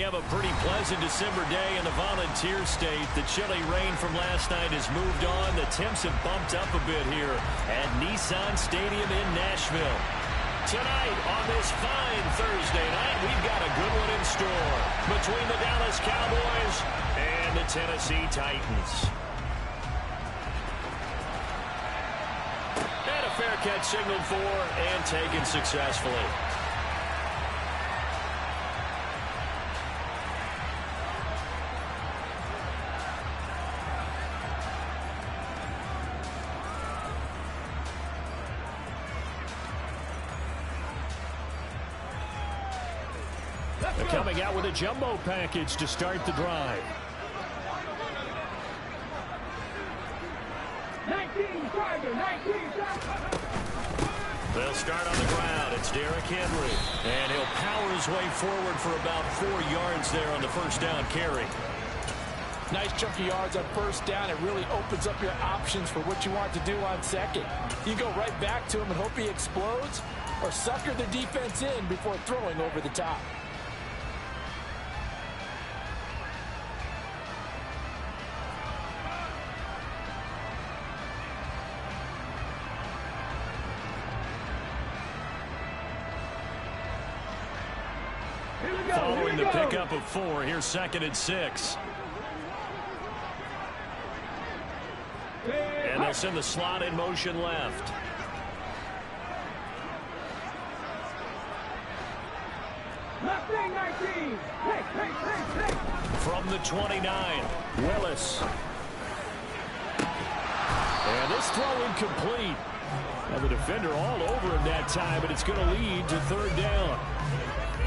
have a pretty pleasant December day in the Volunteer State. The chilly rain from last night has moved on. The temps have bumped up a bit here at Nissan Stadium in Nashville. Tonight on this fine Thursday night, we've got a good one in store between the Dallas Cowboys and the Tennessee Titans. And a fair catch signaled for and taken successfully. They're coming out with a jumbo package to start the drive. 19 driver, 19 driver. They'll start on the ground. It's Derrick Henry. And he'll power his way forward for about 4 yards there on the first down carry. Nice chunk of yards on first down. It really opens up your options for what you want to do on second. You go right back to him and hope he explodes, or sucker the defense in before throwing over the top. Following the pickup of 4, here's 2nd and 6. And they'll send the slot in motion left. Left wing 19. Take. From the 29, Willis. And this throw incomplete. Now the defender all over him that time, but it's going to lead to 3rd down.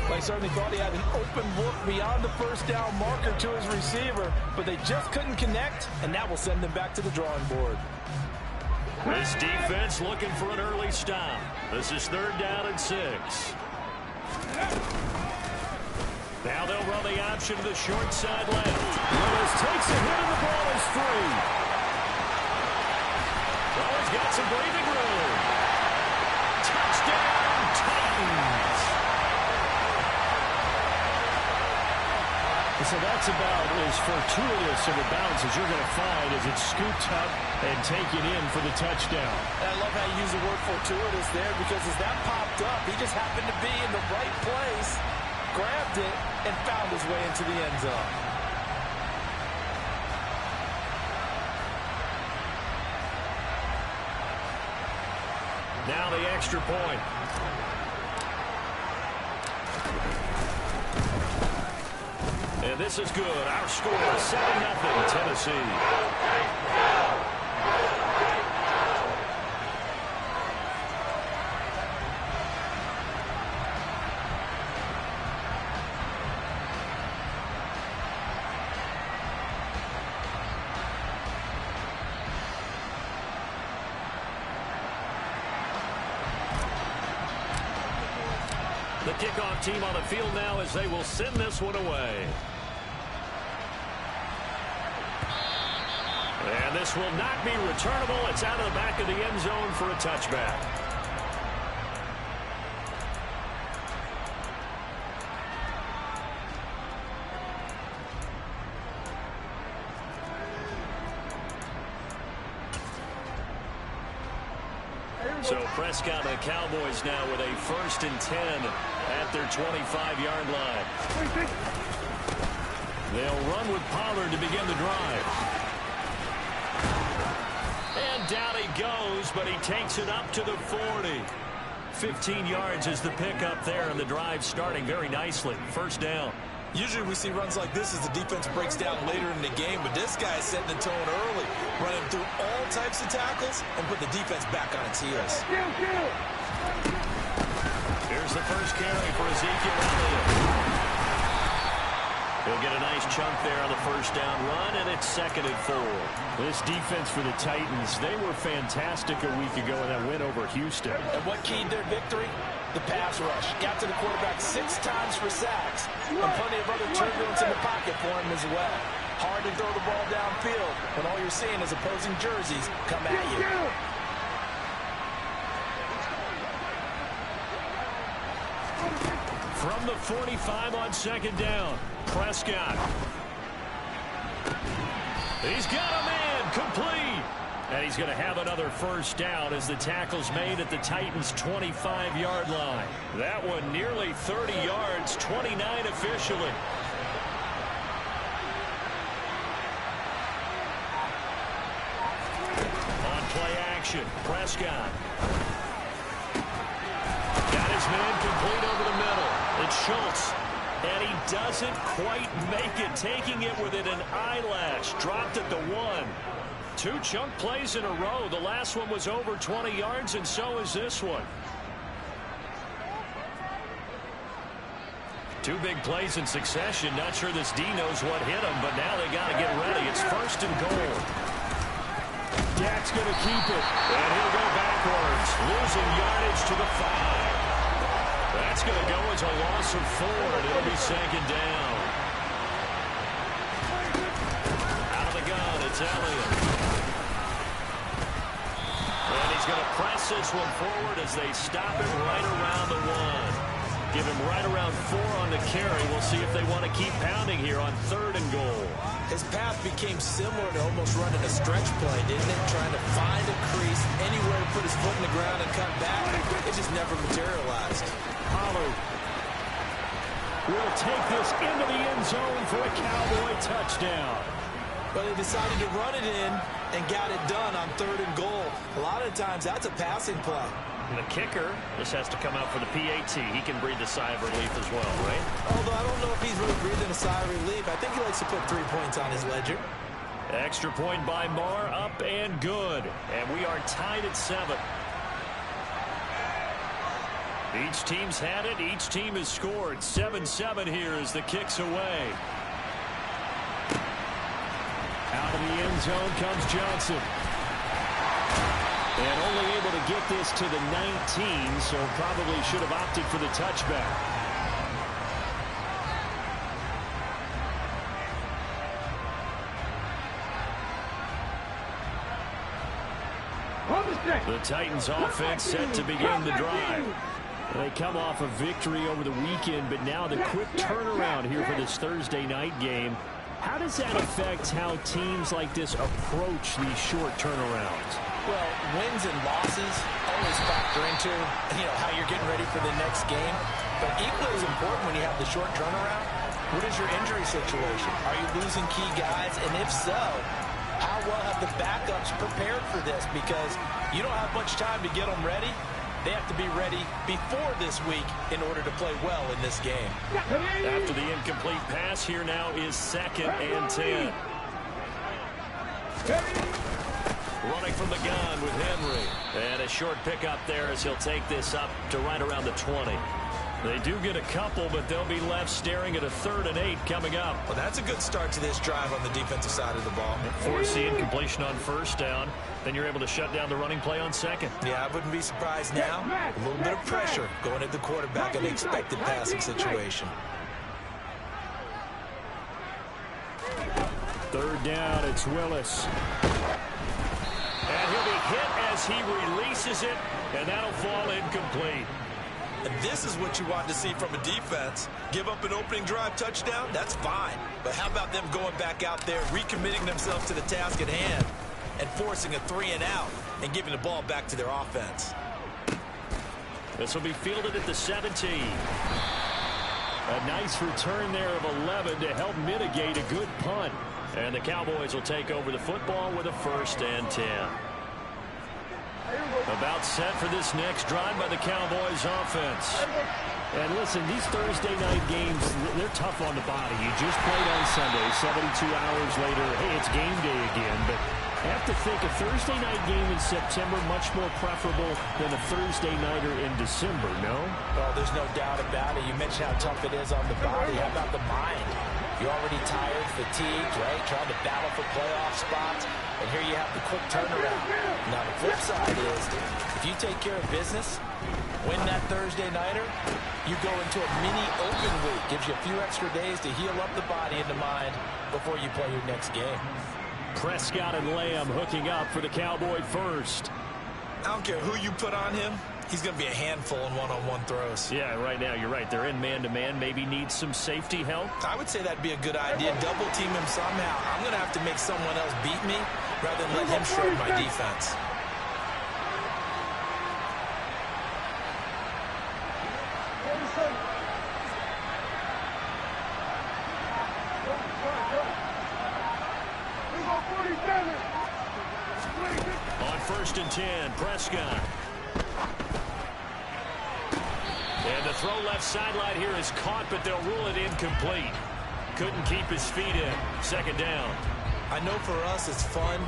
I certainly thought he had an open look beyond the first down marker to his receiver, but they just couldn't connect, and that will send them back to the drawing board. This defense looking for an early stop. This is 3rd down and 6. Now they'll run the option to the short side left. Willis takes a hit and the ball is free. Well, he's got some breathing room. Touchdown, Titans. So that's about as fortuitous of a bounce as you're going to find as it's scooped up and taken in for the touchdown. And I love how you use the word fortuitous there, because as that popped up, he just happened to be in the right place, grabbed it, and found his way into the end zone. Now the extra point. And this is good. Our score is 7-0 Tennessee. The kickoff team on the field now as they will send this one away. And this will not be returnable. It's out of the back of the end zone for a touchback. So Prescott and the Cowboys now with a 1st and 10 at their 25-yard line. They'll run with Pollard to begin the drive. And down he goes, but he takes it up to the 40. 15 yards is the pickup there, and the drive starting very nicely. 1st down. Usually we see runs like this as the defense breaks down later in the game, but this guy is setting the tone early, running through all types of tackles and put the defense back on its heels. Here's the first carry for Ezekiel Elliott. He'll get a nice chunk there on the 1st down run, and it's 2nd and 4. This defense for the Titans, they were fantastic a week ago in that win over Houston. And what keyed their victory? The pass rush. Got to the quarterback 6 times for sacks, and plenty of other turbulence in the pocket for him as well. Hard to throw the ball downfield when all you're seeing is opposing jerseys come at you. From the 45 on second down, Prescott. He's got a man complete. And he's going to have another first down as the tackle's made at the Titans' 25-yard line. That one nearly 30 yards, 29 officially. On play action, Prescott. Got his man complete over the middle. It's Schultz. And he doesn't quite make it, taking it within an eyelash. Dropped at the 1. 2 chunk plays in a row. The last one was over 20 yards, and so is this one. 2 big plays in succession. Not sure this D knows what hit him, but now they got to get ready. It's first and goal. Dak's going to keep it, and he'll go backwards, losing yardage to the 5. That's going to go as a loss of 4, and it'll be second down. Out of the gun, it's Elliott. And he's going to press this one forward as they stop it right around the 1. Give him right around 4 on the carry. We'll see if they want to keep pounding here on 3rd and goal. His path became similar to almost running a stretch play, didn't it? Trying to find a crease, anywhere to put his foot in the ground and cut back. It just never materialized. Pollard will take this into the end zone for a Cowboy touchdown. But they decided to run it in and got it done on 3rd and goal. A lot of times that's a passing play. And the kicker, this has to come out for the PAT. He can breathe a sigh of relief as well, right? Although I don't know if he's really breathing a sigh of relief. I think he likes to put 3 points on his ledger. Extra point by Marr, up and good. And we are tied at 7. Each team's had it. Each team has scored. 7-7 here as the kick's away. Out of the end zone comes Johnson. And only able to get this to the 19, so probably should have opted for the touchback. The Titans offense set to begin the drive. They come off a victory over the weekend, but now the quick turnaround here for this Thursday night game. How does that affect how teams like this approach these short turnarounds? Well, wins and losses always factor into, how you're getting ready for the next game. But equally as important when you have the short turnaround, what is your injury situation? Are you losing key guys? And if so, how well have the backups prepared for this? Because you don't have much time to get them ready. They have to be ready before this week in order to play well in this game. After the incomplete pass, here now is 2nd and 10. Running from the gun with Henry. And a short pickup there as he'll take this up to right around the 20. They do get a couple, but they'll be left staring at a 3rd and 8 coming up. Well, that's a good start to this drive on the defensive side of the ball. Force the incompletion on 1st down. Then you're able to shut down the running play on 2nd. Yeah, I wouldn't be surprised now. A little bit of pressure going at the quarterback in the expected passing situation. 3rd down, it's Willis. And he'll be hit as he releases it, and that'll fall incomplete. And this is what you want to see from a defense. Give up an opening drive touchdown, that's fine. But how about them going back out there, recommitting themselves to the task at hand, and forcing a 3 and out, and giving the ball back to their offense. This will be fielded at the 17. A nice return there of 11 to help mitigate a good punt. And the Cowboys will take over the football with a 1st and 10. About set for this next drive by the Cowboys offense. And listen, these Thursday night games, they're tough on the body. You just played on Sunday, 72 hours later, hey, it's game day again. But I have to think a Thursday night game in September much more preferable than a Thursday nighter in December, no? Well, there's no doubt about it. You mentioned how tough it is on the body. How about the mind? You're already tired, fatigued, right? Trying to battle for playoff spots. And here you have the quick turnaround. Now, the flip side is, if you take care of business, win that Thursday nighter, you go into a mini open week. Gives you a few extra days to heal up the body and the mind before you play your next game. Prescott and Lamb hooking up for the Cowboy first. I don't care who you put on him. he's going to be a handful in one-on-one throws. Yeah, right now you're right. They're in man-to-man. Maybe needs some safety help. I would say that'd be a good idea. Double team him somehow. I'm going to have to make someone else beat me rather than let him shred my defense. On 1st and 10, Prescott. And the throw left sideline here is caught, but they'll rule it incomplete. Couldn't keep his feet in. 2nd down. I know for us it's fun,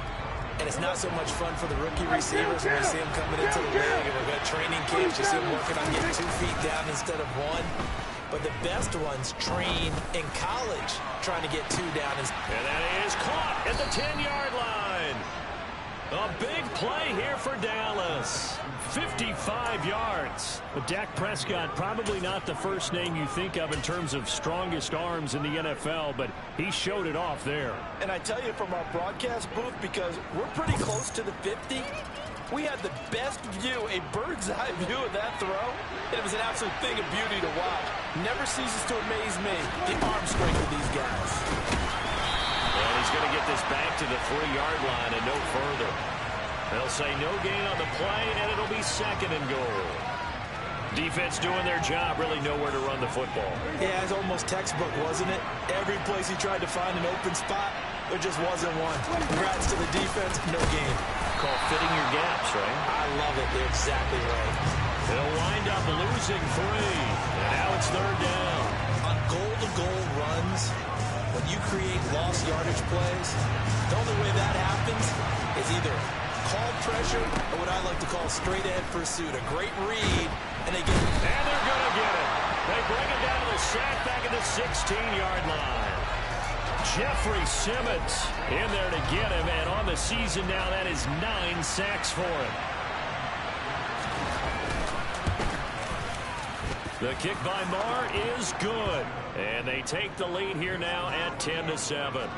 and it's not so much fun for the rookie receivers when we see them coming into the league and we've got training camps. You see them working on getting 2 feet down instead of 1. But the best ones train in college trying to get 2 down. And that is caught at the 10-yard line. A big play here for Dallas. 55 yards. But Dak Prescott, probably not the first name you think of in terms of strongest arms in the NFL, but he showed it off there. And I tell you from our broadcast booth, because we're pretty close to the 50, we had the best view, a bird's eye view of that throw. And it was an absolute thing of beauty to watch. Never ceases to amaze me, the arm strength of these guys. And he's going to get this back to the 3-yard line and no further. They'll say no gain on the play, and it'll be 2nd and goal. Defense doing their job, really nowhere to run the football. Yeah, it's almost textbook, wasn't it? Every place he tried to find an open spot, there just wasn't one. Congrats to the defense, no gain. Call fitting your gaps, right? I love it. They're exactly right. They'll wind up losing 3. And now it's 3rd down. On goal-to-goal runs, when you create lost yardage plays, the only way that happens is either call pressure or what I like to call straight-ahead pursuit. A great read, and they get it. And they're going to get it. They bring it down to the sack back at the 16-yard line. Jeffrey Simmons in there to get him, and on the season now, that is 9 sacks for him. The kick by Marr is good, and they take the lead here now at 10-7.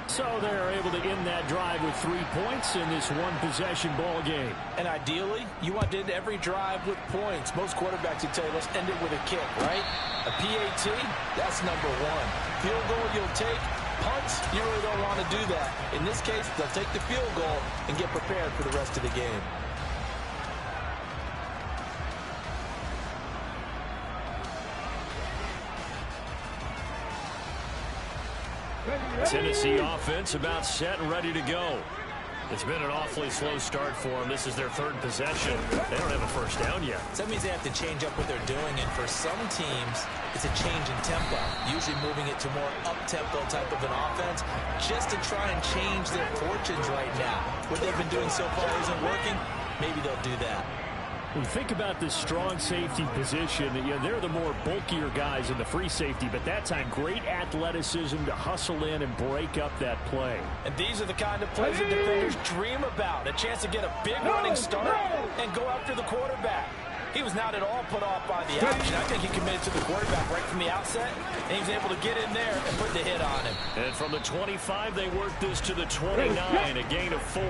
So they're able to end that drive with 3 points in this one-possession ball game. And ideally, you want to end every drive with points. Most quarterbacks would tell you, let's end it with a kick, right? A PAT, that's number 1. Field goal you'll take. Punts, you really don't want to do that. In this case, they'll take the field goal and get prepared for the rest of the game. Tennessee offense about set and ready to go. It's been an awfully slow start for them. This is their 3rd possession. They don't have a first down yet. So that means they have to change up what they're doing, and for some teams, it's a change in tempo, usually moving it to more up-tempo type of an offense, just to try and change their fortunes right now. What they've been doing so far isn't working. Maybe they'll do that. When you think about this strong safety position, they're the more bulkier guys in the free safety, but that time, great athleticism to hustle in and break up that play. And these are the kind of plays that defenders dream about. A chance to get a big running start and go after the quarterback. He was not at all put off by the action. I think he committed to the quarterback right from the outset, and he was able to get in there and put the hit on him. And from the 25, they work this to the 29, a gain of 4.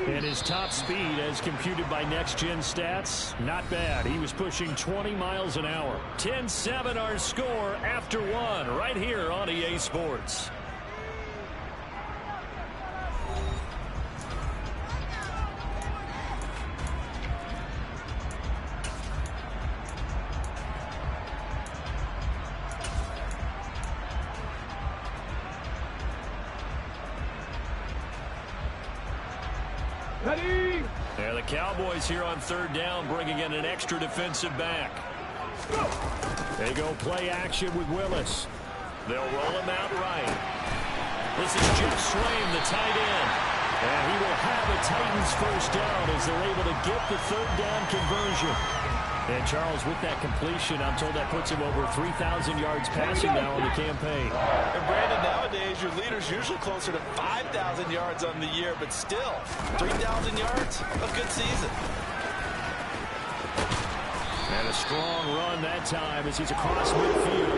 And his top speed, as computed by Next Gen Stats, not bad. He was pushing 20 miles an hour. 10-7 our score after 1 right here on EA Sports. Ready? And the Cowboys here on 3rd down, bringing in an extra defensive back. They go play action with Willis. They'll roll him out right. This is Jeff Swain, the tight end. And he will have a Titans first down as they're able to get the 3rd down conversion. And Charles, with that completion, I'm told that puts him over 3,000 yards passing now on the campaign. And Brandon, nowadays, your leader's usually closer to 5,000 yards on the year, but still, 3,000 yards, a good season. And a strong run that time as he's across midfield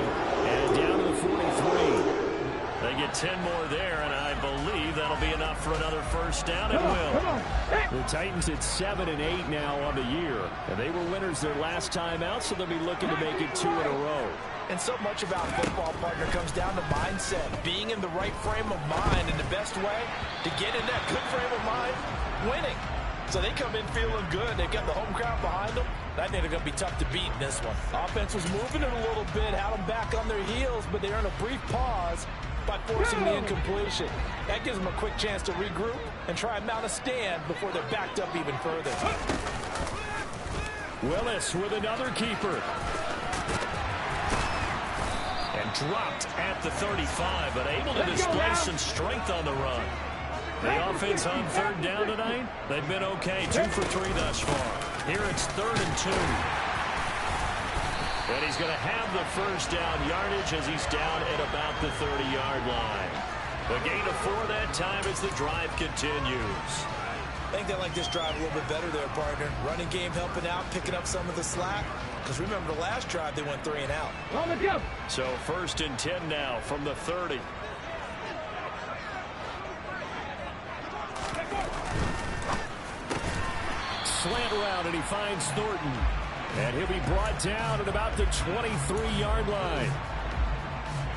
and down to the 43. They get 10 more there, and I believe that'll be enough for another first down. It will. The Titans at 7 and 8 now on the year. And they were winners their last time out, so they'll be looking to make it 2 in a row. And so much about football, partner, comes down to mindset. Being in the right frame of mind, and the best way to get in that good frame of mind, winning. So they come in feeling good. They've got the home crowd behind them. I think they're going to be tough to beat in this one. Offense was moving it a little bit, had them back on their heels, but they earned a brief pause by forcing the incompletion. That gives them a quick chance to regroup and try and mount a stand before they're backed up even further. Willis with another keeper. And dropped at the 35, but able to display some strength on the run. The offense on third down tonight, they've been okay. 2 for 3 thus far. Here it's 3rd and 2. And he's going to have the first down yardage as he's down at about the 30-yard line. A gain of 4 that time as the drive continues. I think they like this drive a little bit better there, partner. Running game helping out, picking up some of the slack. Because remember the last drive, they went 3 and out. So 1st and 10 now from the 30. Slant route, and he finds Thornton. And he'll be brought down at about the 23-yard line.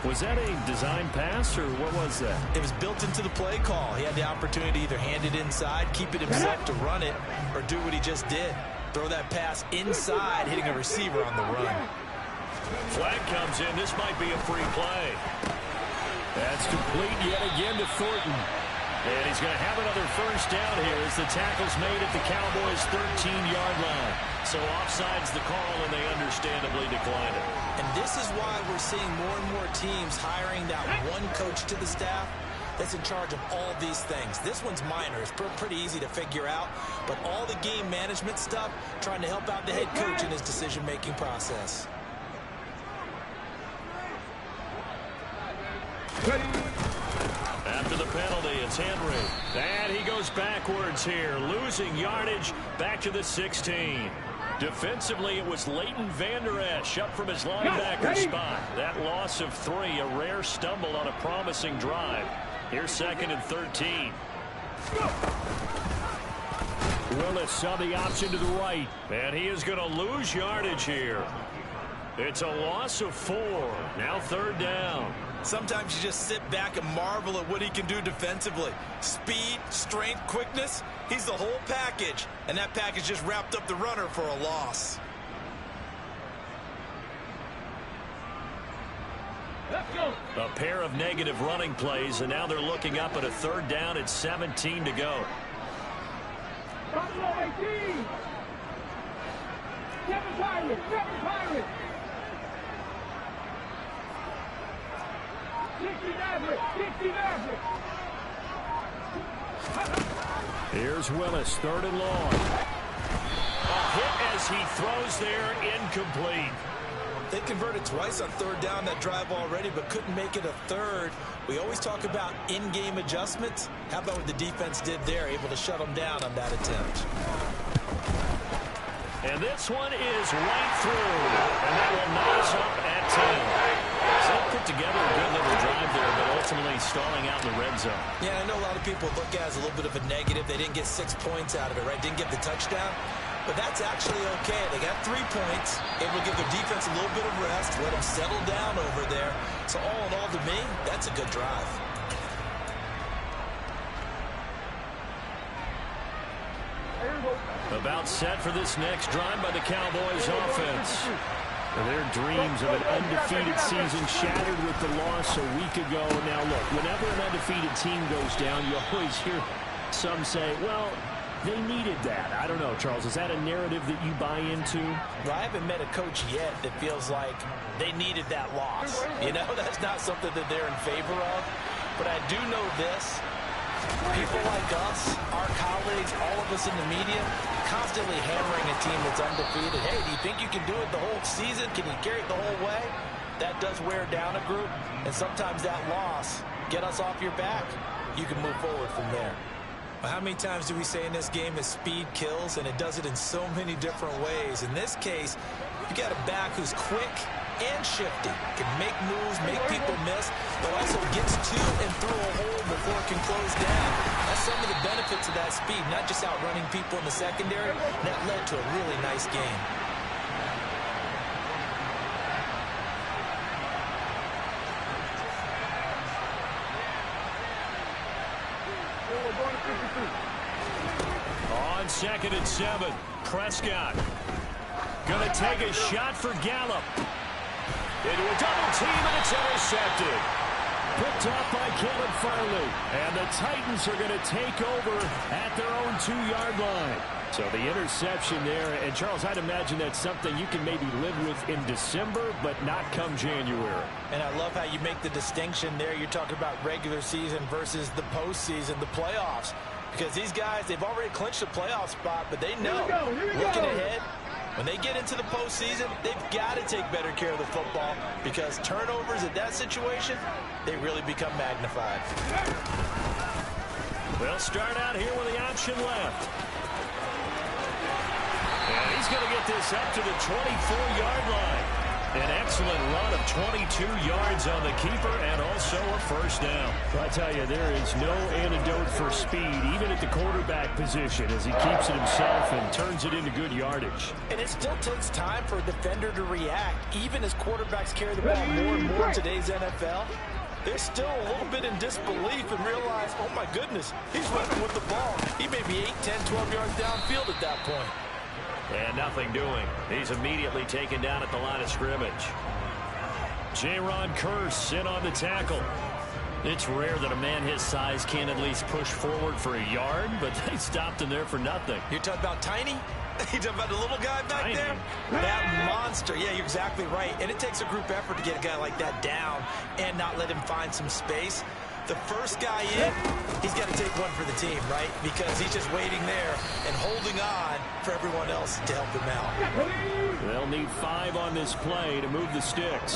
Was that a design pass, or what was that? It was built into the play call. He had the opportunity to either hand it inside, keep it himself to run it, or do what he just did. Throw that pass inside, hitting a receiver on the run. Flag comes in. This might be a free play. That's complete yet again to Thornton. And he's going to have another first down here as the tackle's made at the Cowboys' 13-yard line. So offside's the call, and they understandably decline it. And this is why we're seeing more and more teams hiring that one coach to the staff that's in charge of all these things. This one's minor. It's pretty easy to figure out. But all the game management stuff, trying to help out the head coach in his decision-making process. After the penalty, it's Henry. And he goes backwards here, losing yardage back to the 16. Defensively, it was Leighton Vander Esch up from his linebacker spot. That loss of 3, a rare stumble on a promising drive. Here's 2nd and 13. Willis saw the option to the right. And he is going to lose yardage here. It's a loss of 4. Now 3rd down. Sometimes you just sit back and marvel at what he can do defensively. Speed, strength, quickness. He's the whole package. And that package just wrapped up the runner for a loss. Let's go. A pair of negative running plays, and now they're looking up at a 3rd down at 17 to go. Buffalo 18. 7 Pirates. 7 Pirates. 60 Mavericks. 60 Mavericks. Here's Willis, 3rd and long. A hit as he throws there, incomplete. They converted twice on 3rd down that drive already, but couldn't make it a 3rd. We always talk about in-game adjustments. How about what the defense did there, able to shut them down on that attempt. And this one is right through. And that will knock us up at 10. So they put together a good little drive there, but ultimately stalling out in the red zone. Yeah, I know a lot of people look at it as a little bit of a negative. They didn't get 6 points out of it, right? Didn't get the touchdown. But that's actually okay. They got 3 points, able to give their defense a little bit of rest, let them settle down over there. So all in all, to me, that's a good drive. About set for this next drive by the Cowboys offense. Their dreams of an undefeated season shattered with the loss a week ago. Now, look, whenever an undefeated team goes down, you always hear some say, well, they needed that. I don't know, Charles. Is that a narrative that you buy into? Well, I haven't met a coach yet that feels like they needed that loss. You know, that's not something that they're in favor of. But I do know this. People like us, our colleagues, all of us in the media, constantly hammering a team that's undefeated. Hey, do you think you can do it the whole season? Can you carry it the whole way? That does wear down a group. And sometimes that loss, get us off your back. You can move forward from there. How many times do we say in this game that speed kills, and it does it in so many different ways? In this case, you got a back who's quick, and shifty. Can make moves, make people miss, but also gets to and through a hole before it can close down. That's some of the benefits of that speed, not just outrunning people in the secondary. That led to a really nice game. On 2nd and 7, Prescott. Gonna take a shot for Gallup. Into a double team, and it's intercepted. Picked up by Caleb Farley. And the Titans are going to take over at their own 2-yard line. So the interception there. And, Charles, I'd imagine that's something you can maybe live with in December, but not come January. And I love how you make the distinction there. You're talking about regular season versus the postseason, the playoffs. Because these guys, they've already clinched a playoff spot, but they know, looking ahead, when they get into the postseason, they've got to take better care of the football because turnovers at that situation, they really become magnified. They'll start out here with the option left. And he's going to get this up to the 24-yard line. An excellent run of 22 yards on the keeper and also a first down. I tell you, there is no antidote for speed, even at the quarterback position, as he keeps it himself and turns it into good yardage. And it still takes time for a defender to react, even as quarterbacks carry the ball more and more in today's NFL. They're still a little bit in disbelief and realize, oh my goodness, he's running with the ball. He may be 8, 10, 12 yards downfield at that point. And nothing doing. He's immediately taken down at the line of scrimmage. Jaron Kearse in on the tackle. It's rare that a man his size can at least push forward for a yard, but they stopped him there for nothing. You're talking about tiny? You're talking about the little guy back Tiny. there? That monster. Yeah, you're exactly right. And it takes a group effort to get a guy like that down and not let him find some space. The first guy in, he's got to take one for the team, right? Because he's just waiting there and holding on for everyone else to help him out. They'll need 5 on this play to move the sticks.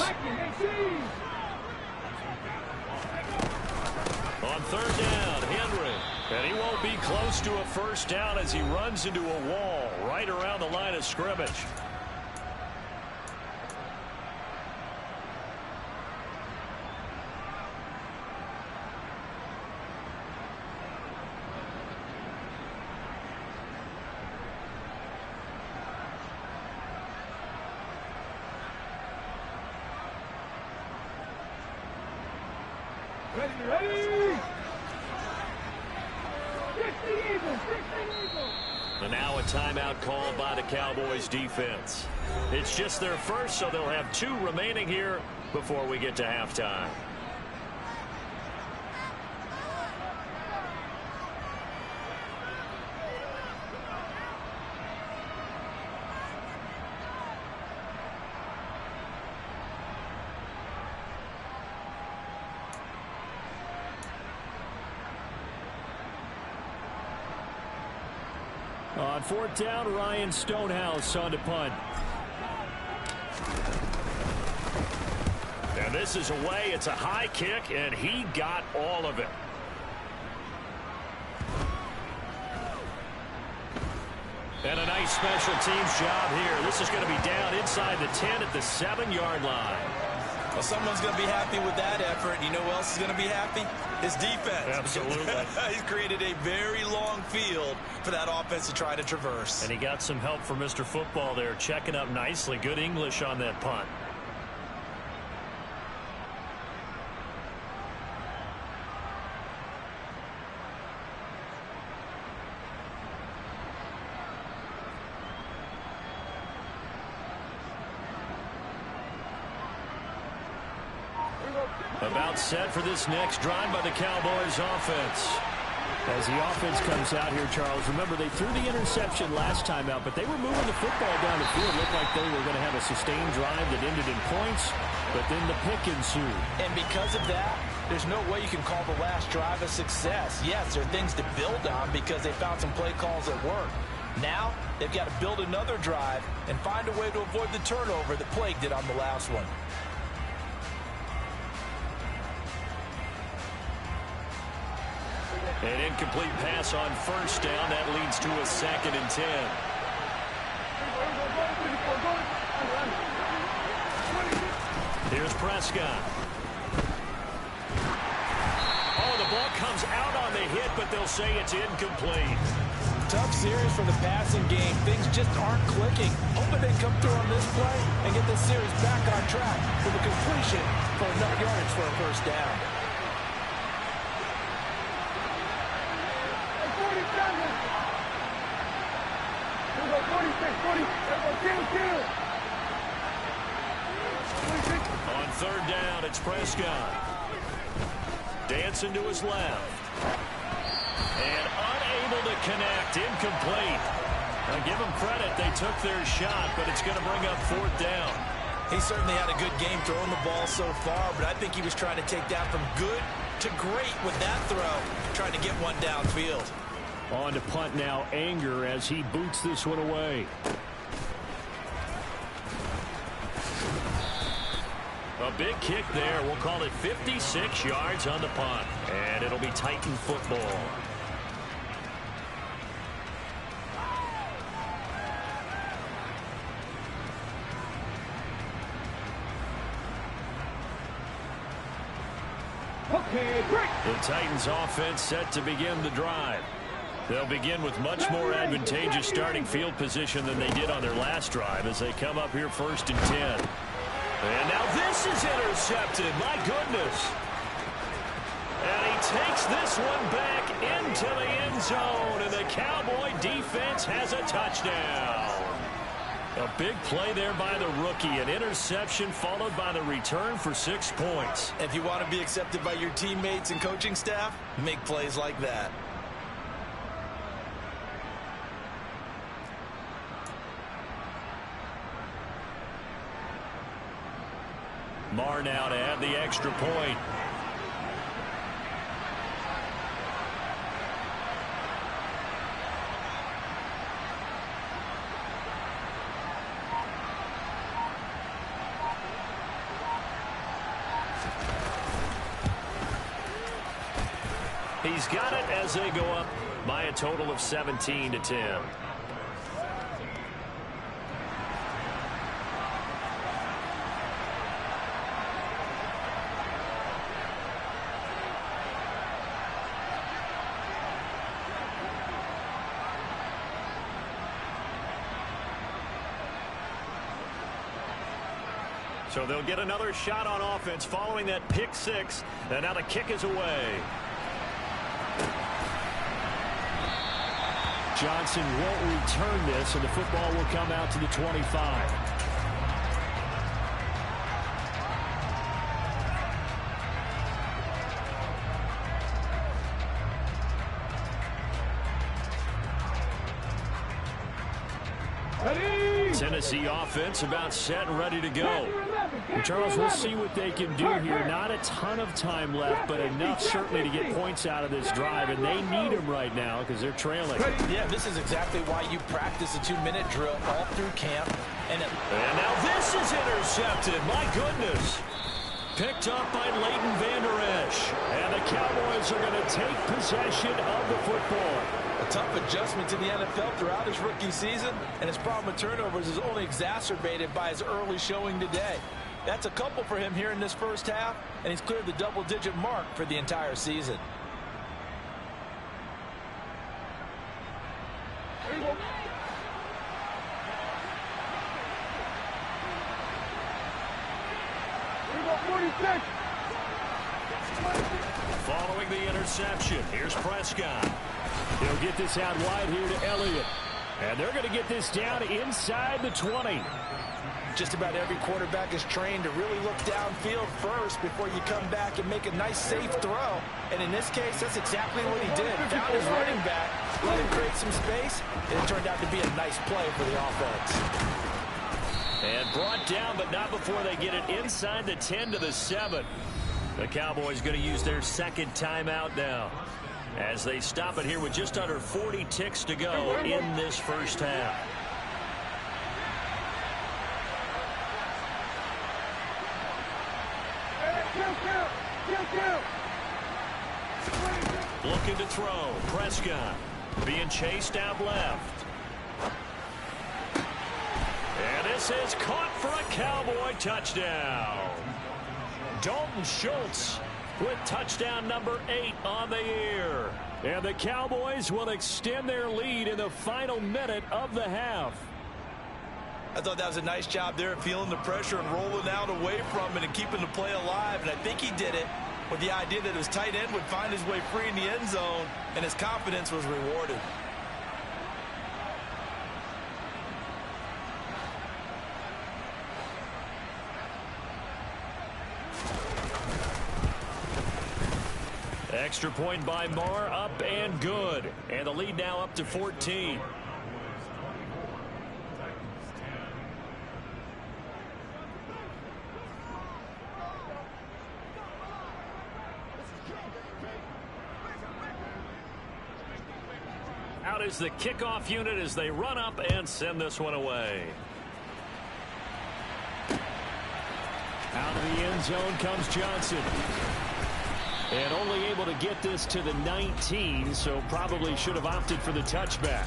On 3rd down, Henry. And he won't be close to a first down as he runs into a wall right around the line of scrimmage. Ready! And now a timeout called by the Cowboys defense. It's just their first, so they'll have 2 remaining here before we get to halftime. On 4th down, Ryan Stonehouse on to punt. And this is away. It's a high kick, and he got all of it. And a nice special teams job here. This is going to be down inside the 10 at the 7-yard line. Well, someone's going to be happy with that effort. You know who else is going to be happy? His defense. Absolutely. He's created a very long field for that offense to try to traverse. And he got some help from Mr. Football there, checking up nicely. Good English on that punt. About set for this next drive by the Cowboys offense. As the offense comes out here, Charles, remember they threw the interception last time out, but they were moving the football down the field. It looked like they were going to have a sustained drive that ended in points, but then the pick ensued. And because of that, there's no way you can call the last drive a success. Yes, there are things to build on because they found some play calls that work. Now, they've got to build another drive and find a way to avoid the turnover that plagued it on the last one. An incomplete pass on 1st down. That leads to a 2nd and 10. Here's Prescott. Oh, the ball comes out on the hit, but they'll say it's incomplete. Tough series for the passing game. Things just aren't clicking. Hoping they come through on this play and get this series back on track with a completion for enough yardage for a first down. 46. On third down, it's Prescott. Dancing to his left. And unable to connect. Incomplete. Now give them credit. They took their shot, but it's going to bring up fourth down. He certainly had a good game throwing the ball so far, but I think he was trying to take that from good to great with that throw, trying to get one downfield. On to punt now, Anger, as he boots this one away. A big kick there. We'll call it 56 yards on the punt. And it'll be Titan football. Okay, break. The Titans offense set to begin the drive. They'll begin with much more advantageous starting field position than they did on their last drive as they come up here first and 10. And now this is intercepted. My goodness. And he takes this one back into the end zone. And the Cowboy defense has a touchdown. A big play there by the rookie. An interception followed by the return for 6 points. If you want to be accepted by your teammates and coaching staff, make plays like that. Marr now to add the extra point. He's got it as they go up by a total of 17-10. So they'll get another shot on offense following that pick six. And now the kick is away. Johnson won't return this, and the football will come out to the 25. Tennessee offense about set and ready to go. Well, Charles, we'll see what they can do here. Not a ton of time left, but enough certainly to get points out of this drive, and they need them right now because they're trailing. Yeah, this is exactly why you practice a 2-minute drill all through camp. And now this is intercepted. My goodness. Picked up by Leighton Vander Esch. And the Cowboys are going to take possession of the football. A tough adjustment to the NFL throughout his rookie season, and his problem with turnovers is only exacerbated by his early showing today. That's a couple for him here in this first half, and he's cleared the double-digit mark for the entire season. Following the interception, here's Prescott. They'll get this out wide here to Elliott. And they're going to get this down inside the 20. Just about every quarterback is trained to really look downfield first before you come back and make a nice, safe throw. And in this case, that's exactly what he did. Found his running back, let him create some space, and it turned out to be a nice play for the offense. And brought down, but not before they get it inside the 10 to the 7. The Cowboys going to use their second timeout now, as they stop it here with just under 40 ticks to go in this first half. Looking to throw. Prescott being chased out left. And this is caught for a Cowboy touchdown. Dalton Schultz with touchdown number 8 on the year. And the Cowboys will extend their lead in the final minute of the half. I thought that was a nice job there, feeling the pressure and rolling out away from it and keeping the play alive. And I think he did it with the idea that his tight end would find his way free in the end zone, and his confidence was rewarded. Extra point by Marr, up and good. And the lead now up to 14. Out is the kickoff unit as they run up and send this one away. Out of the end zone comes Johnson. And only able to get this to the 19, so probably should have opted for the touchback.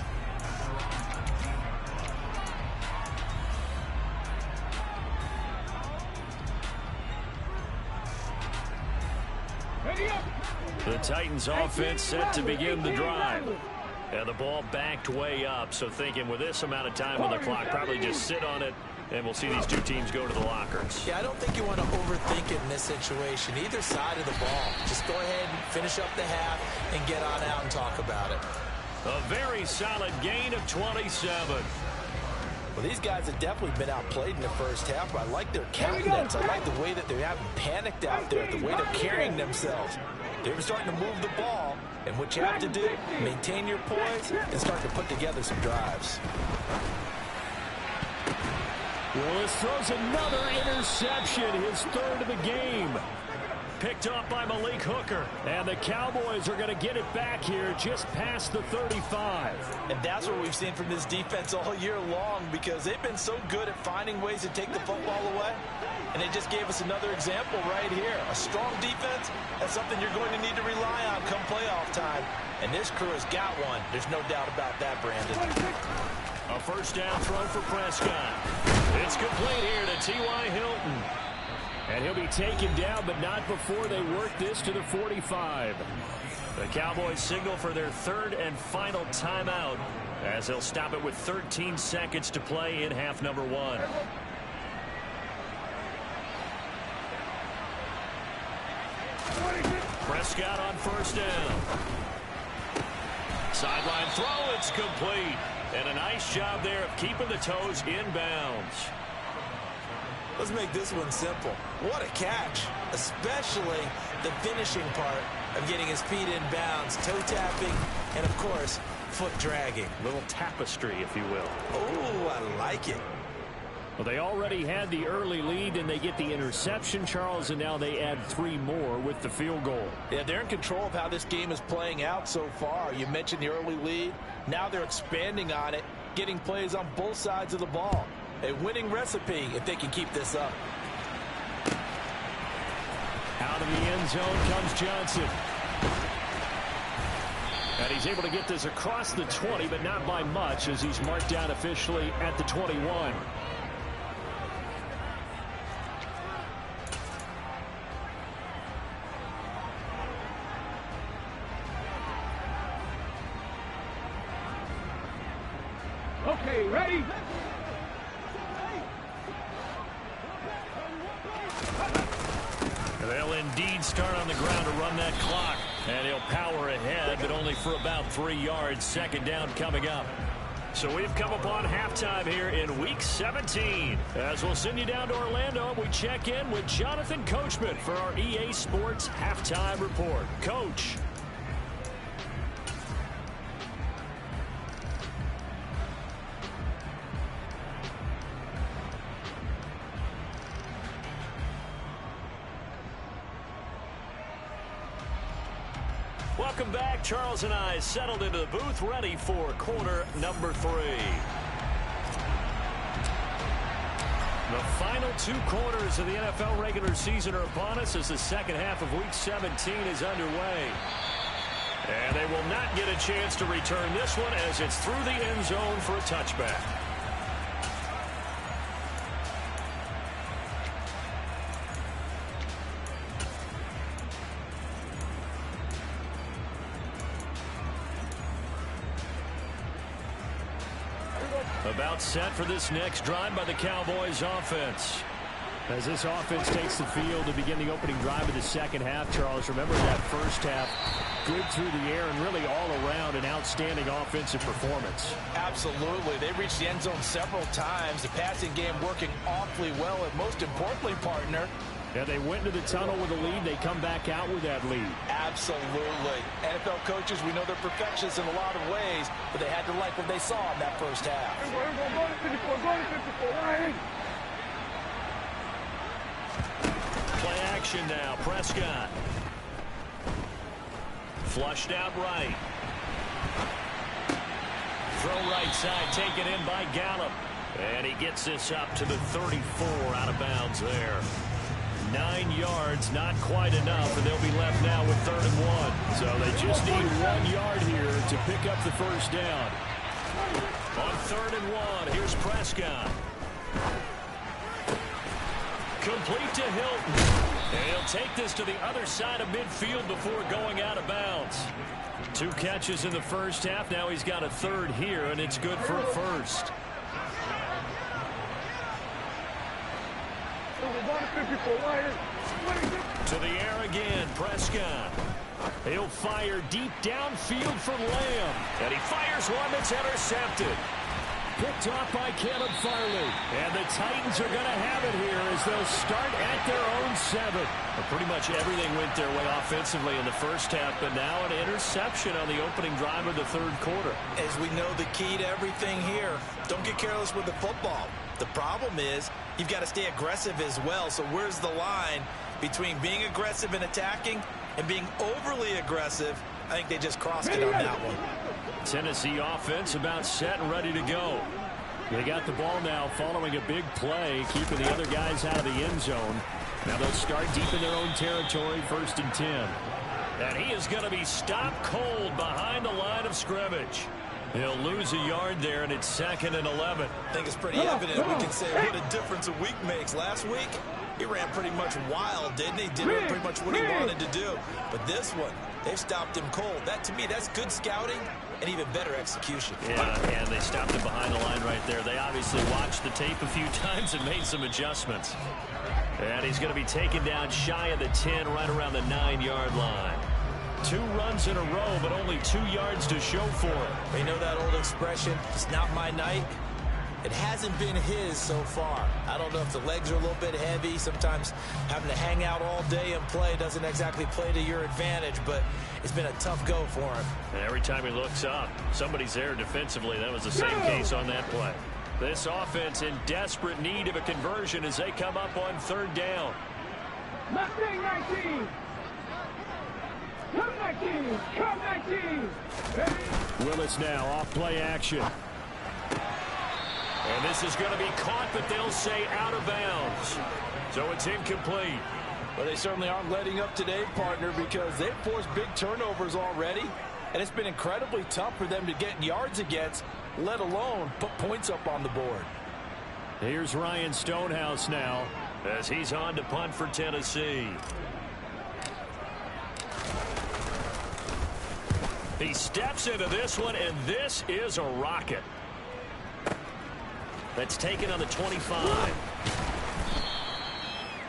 The Titans offense set to begin the drive. And the ball backed way up, so thinking with this amount of time on the clock, probably just sit on it, and we'll see these two teams go to the lockers. Yeah, I don't think you want to overthink it in this situation. Either side of the ball. Just go ahead and finish up the half and get on out and talk about it. A very solid gain of 27. Well, these guys have definitely been outplayed in the first half, but I like their countenance. I like the way that they haven't panicked out there, the way they're carrying themselves. They're starting to move the ball, and what you have to do, maintain your poise and start to put together some drives. Willis throws another interception, his third of the game. Picked up by Malik Hooker. And the Cowboys are going to get it back here just past the 35. And that's what we've seen from this defense all year long, because they've been so good at finding ways to take the football away. And they just gave us another example right here. A strong defense, that's something you're going to need to rely on come playoff time. And this crew has got one. There's no doubt about that, Brandon. A first down throw for Prescott. It's complete here to T.Y. Hilton. And he'll be taken down, but not before they work this to the 45. The Cowboys signal for their third and final timeout as they'll stop it with 13 seconds to play in half number 1. Prescott on first down. Sideline throw, it's complete. And a nice job there of keeping the toes inbounds. Let's make this one simple. What a catch, especially the finishing part of getting his feet in bounds, toe tapping, and of course, foot dragging. Little tapestry, if you will. Oh, I like it. Well, they already had the early lead, and they get the interception, Charles, and now they add 3 more with the field goal. Yeah, they're in control of how this game is playing out so far. You mentioned the early lead. Now they're expanding on it, getting plays on both sides of the ball. A winning recipe if they can keep this up. Out of the end zone comes Johnson. And he's able to get this across the 20, but not by much, as he's marked down officially at the 21. Okay, ready? They'll indeed start on the ground to run that clock. And he'll power ahead, but only for about 3 yards. Second down coming up. So we've come upon halftime here in Week 17. As we'll send you down to Orlando, we check in with Jonathan Coachman for our EA Sports Halftime Report. Coach. Welcome back. Charles and I settled into the booth, ready for quarter number 3. The final 2 quarters of the NFL regular season are upon us as the second half of Week 17 is underway. And they will not get a chance to return this one as it's through the end zone for a touchback. About set for this next drive by the Cowboys offense. As this offense takes the field to begin the opening drive of the second half, Charles, remember that first half, good through the air and really all around an outstanding offensive performance. Absolutely. They reached the end zone several times. The passing game working awfully well, and most importantly, partner, yeah, they went into the tunnel with a lead. They come back out with that lead. Absolutely. NFL coaches, we know they're perfectionists in a lot of ways, but they had to like what they saw in that first half. Play action now. Prescott. Flushed out right. Throw right side taken in by Gallup. And he gets this up to the 34 out of bounds there. 9 yards, not quite enough, and they'll be left now with 3rd and 1. So they just need 1 yard here to pick up the first down. On 3rd and 1, here's Prescott. Complete to Hilton. And he'll take this to the other side of midfield before going out of bounds. 2 catches in the first half. Now he's got a 3rd here, and it's good for a first. To the air again, Prescott. He'll fire deep downfield for Lamb. And he fires one that's intercepted. Picked off by Caleb Farley. And the Titans are going to have it here as they'll start at their own 7. Well, pretty much everything went their way offensively in the first half, but now an interception on the opening drive of the 3rd quarter. As we know, the key to everything here, don't get careless with the football. The problem is you've got to stay aggressive as well. So where's the line between being aggressive and attacking and being overly aggressive? I think they just crossed it on that one. Tennessee offense about set and ready to go. They got the ball now following a big play, keeping the other guys out of the end zone. Now they'll start deep in their own territory, 1st and 10. And he is going to be stopped cold behind the line of scrimmage. He'll lose a yard there, and it's 2nd and 11. I think it's pretty evident. We can say what a difference a week makes. Last week, he ran pretty much wild, didn't he? Did pretty much what he wanted to do. But this one, they've stopped him cold. That, to me, that's good scouting and even better execution. Yeah, and they stopped him behind the line right there. They obviously watched the tape a few times and made some adjustments. And he's going to be taken down shy of the 10, right around the 9-yard line. 2 runs in a row, but only 2 yards to show for it. You know that old expression, it's not my night? It hasn't been his so far. I don't know if the legs are a little bit heavy. Sometimes having to hang out all day and play doesn't exactly play to your advantage, but it's been a tough go for him. And every time he looks up, somebody's there defensively. That was the same case on that play. This offense in desperate need of a conversion as they come up on 3rd down. 19. Come 19. Come 19. Willis now off play action. And this is going to be caught, but they'll say out of bounds. So it's incomplete. Well, they certainly aren't letting up today, partner, because they've forced big turnovers already, and it's been incredibly tough for them to get yards against, let alone put points up on the board. Here's Ryan Stonehouse now as he's on to punt for Tennessee. He steps into this one, and this is a rocket. That's taken on the 25.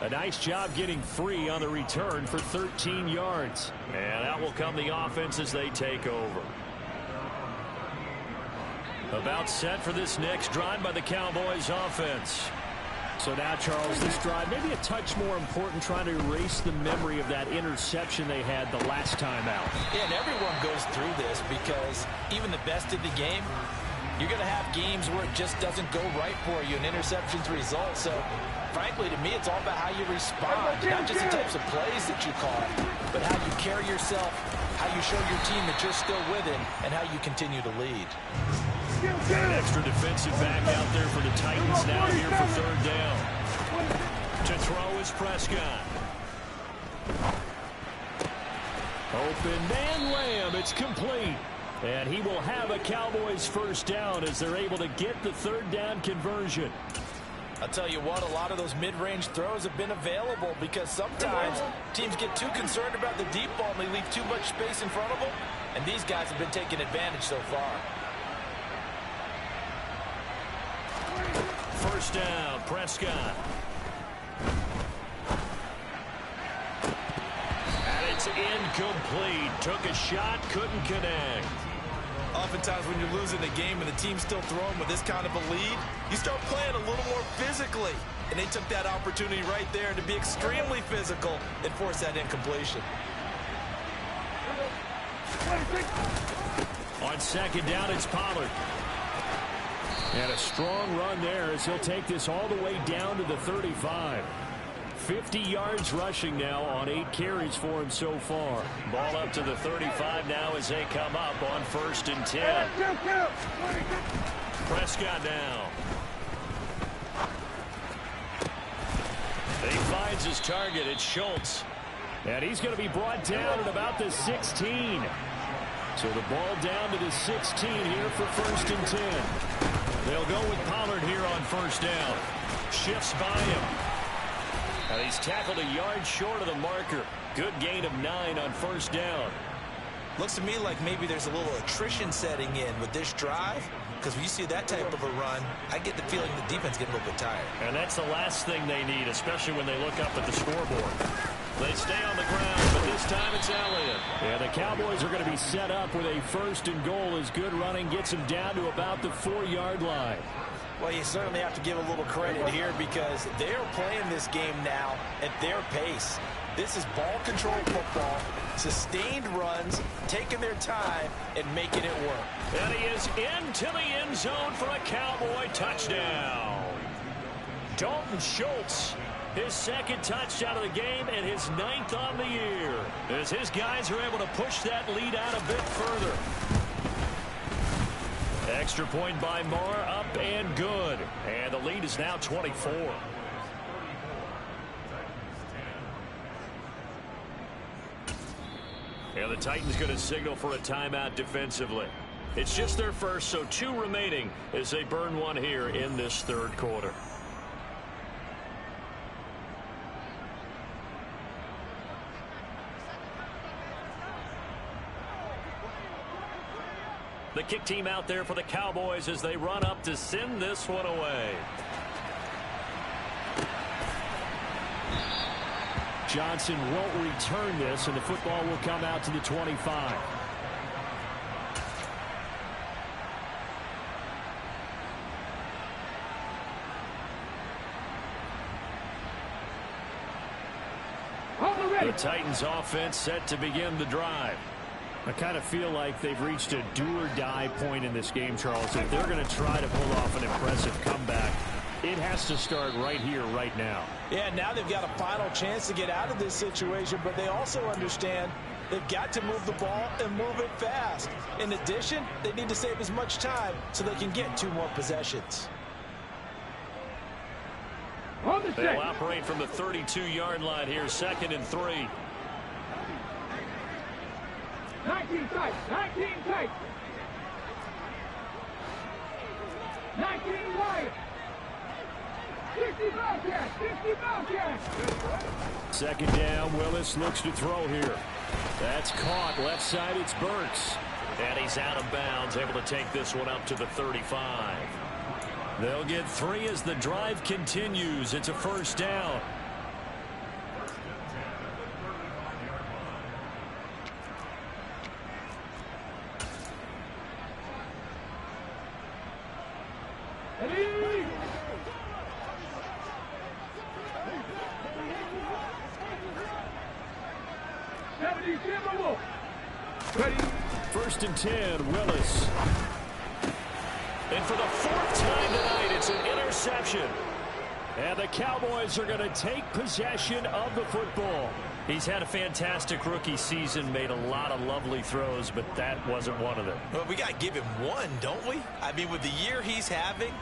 A nice job getting free on the return for 13 yards. And out will come the offense as they take over. About set for this next drive by the Cowboys offense. So now, Charles, this drive maybe a touch more important, trying to erase the memory of that interception they had the last time out. Yeah, and everyone goes through this because even the best of the game, you're going to have games where it just doesn't go right for you, and interceptions result. So, frankly, to me, it's all about how you respond, not just the types of plays that you call, but how you carry yourself, how you show your team that you're still with it, and how you continue to lead. An extra defensive back out there for the Titans now here for 3rd down. To throw is Prescott. Open man Lamb. It's complete. And he will have a Cowboys first down as they're able to get the 3rd down conversion. I'll tell you what, a lot of those mid-range throws have been available because sometimes teams get too concerned about the deep ball and they leave too much space in front of them, and these guys have been taking advantage so far. first down. Prescott. And it's incomplete. Took a shot, couldn't connect. Oftentimes when you're losing a game and the team's still throwing with this kind of a lead, you start playing a little more physically. And they took that opportunity right there to be extremely physical and force that incompletion. On second down, it's Pollard. And a strong run there as he'll take this all the way down to the 35. 50 yards rushing now on 8 carries for him so far. Ball up to the 35 now as they come up on 1st and 10. Prescott now. He finds his target. It's Schultz. And he's going to be brought down at about the 16. So the ball down to the 16 here for 1st and 10. They'll go with Pollard here on 1st down. Shifts by him. And he's tackled a yard short of the marker. Good gain of 9 on 1st down. Looks to me like maybe there's a little attrition setting in with this drive. Because when you see that type of a run, I get the feeling the defense getting a little bit tired. And that's the last thing they need, especially when they look up at the scoreboard. They stay on the ground, but this time it's Elliott. And the Cowboys are going to be set up with a 1st and goal as good running gets them down to about the 4-yard line. Well, you certainly have to give a little credit here because they're playing this game now at their pace. This is ball control football, sustained runs, taking their time, and making it work. And he is into the end zone for a Cowboy touchdown. Dalton Schultz, his 2nd touchdown of the game and his 9th on the year. As his guys are able to push that lead out a bit further. Extra point by Marr, up and good. And the lead is now 24. And the Titans going to signal for a timeout defensively. It's just their first, so 2 remaining as they burn one here in this 3rd quarter. The kick team out there for the Cowboys as they run up to send this one away. Johnson won't return this, and the football will come out to the 25. The Titans offense set to begin the drive. I kind of feel like they've reached a do-or-die point in this game, Charles. If they're going to try to pull off an impressive comeback, it has to start right here, right now. Yeah, now they've got a final chance to get out of this situation, but they also understand they've got to move the ball and move it fast. In addition, they need to save as much time so they can get 2 more possessions. They'll operate from the 32-yard line here, 2nd and 3. 19 tight, 19 tight. 19 wide. 60 Bobcats, 60 Bobcats. 2nd down, Willis looks to throw here. That's caught, left side, it's Burks. And he's out of bounds, able to take this one up to the 35. They'll get 3 as the drive continues. It's a 1st down. Ready. 1st and 10, Willis. And for the 4th time tonight, it's an interception. And the Cowboys are going to take possession of the football. He's had a fantastic rookie season, made a lot of lovely throws, but that wasn't one of them. Well, we got to give him one, don't we? I mean, with the year he's having,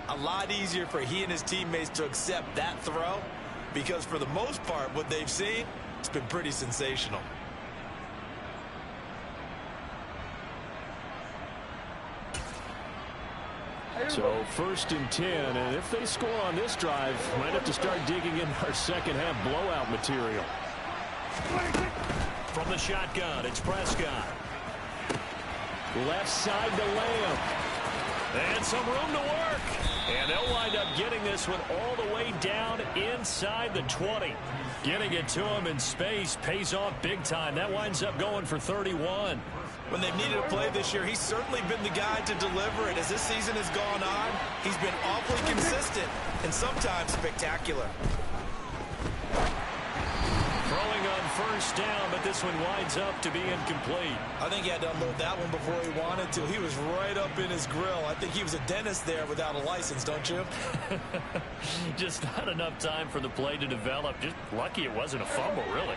a lot easier for he and his teammates to accept that throw because for the most part, what they've seen, it's been pretty sensational. So 1st and 10, and if they score on this drive, might have to start digging in our second-half blowout material. From the shotgun, it's Prescott. Left side to Lamb. And some room to work. And they'll wind up getting this one all the way down inside the 20. Getting it to him in space pays off big time. That winds up going for 31. When they've needed a play this year, he's certainly been the guy to deliver it. As this season has gone on, he's been awfully consistent and sometimes spectacular. Throwing on first down, but this one winds up to be incomplete. I think he had to unload that one before he wanted to. He was right up in his grill. I think he was a dentist there without a license, don't you? Just not enough time for the play to develop. Just lucky it wasn't a fumble, really.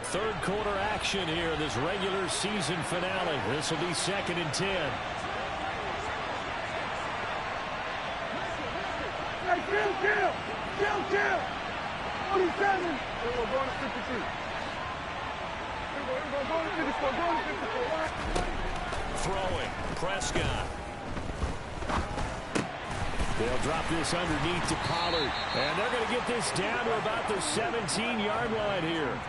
Third quarter action here in this regular season finale. This will be 2nd and 10. Hey, chill. 47. We're going to 52. We're going to 54. Throwing. Prescott. They'll drop this underneath to Pollard. And they're going to get this down to about the 17-yard line here.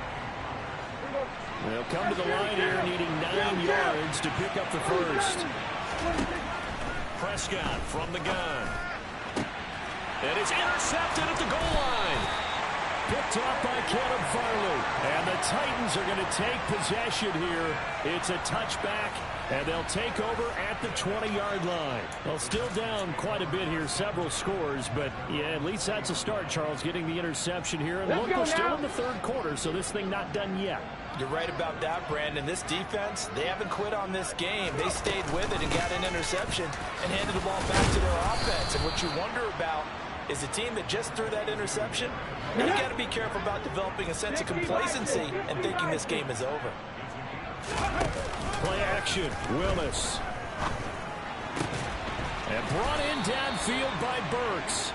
They'll come to the line here needing 9 yards to pick up the first. Prescott from the gun. And it's intercepted at the goal line. Picked up by Caleb Farley. And the Titans are going to take possession here. It's a touchback, and they'll take over at the 20-yard line. Well, still down quite a bit here, several scores, but yeah, at least that's a start, Charles, getting the interception here. And look, we're still in the third quarter, so this thing not done yet. You're right about that, Brandon. This defense, they haven't quit on this game. They stayed with it and got an interception and handed the ball back to their offense. And what you wonder about is a team that just threw that interception. Now you got to be careful about developing a sense of complacency and thinking this game is over. Play action, Willis. And brought in downfield by Burks.